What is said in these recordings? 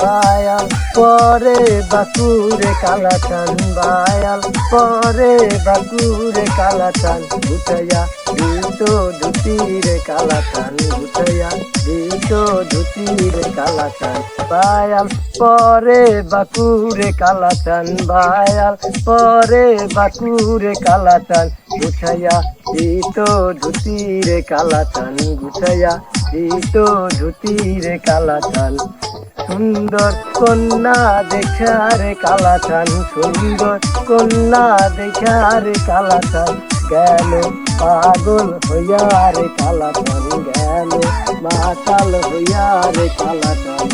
bowel পরে বাকুরে Kalachan bowel পরে বাকুরে কালাচান উঠাইয়া দিত ধুতিরে কালাচান উঠাইয়া দিত ধুতিরে কালাচান বায়াল পরে বাকুরে কালাচান বায়াল পরে বাকুরে কালাচান গুছাইয়া দিত ধুতিরে কালাচান গুছাইয়া দিত ধুতিরে কালাচান সুন্দর কন্যা দেখারে কালাচান সুন্দর কন্যা দেখারে কালাচান গেল পাগল হইয়া রে কালাচান গেল মাতাল হইয়া রে কালাচান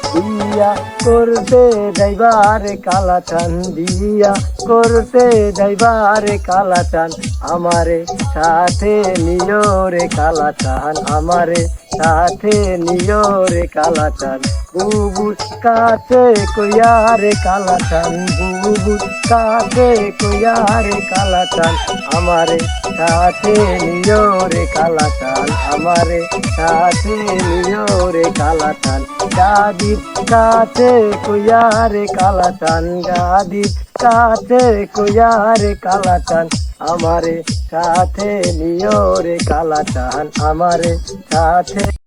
দিয়া করতে যাইবারে কালাচান দিয়া করতে যাইবারে কালাচান আমারে সাথে নিও রে কালাচান আমারে সাথে নিও রে কালাচান বুবুর কাছে কইয়া রে কালাচান বুবুর কাছে কইয়া রে কালাচান আমারে সাথে নিও রে কালাচান আমারে সাথে নিও রে কালাচান গাদির কাছে কইয়া রে কালাচান গাদির কাছে কইয়া রে কালাচান আমারে সাথে নিও রে কালাচান আমারে সাথে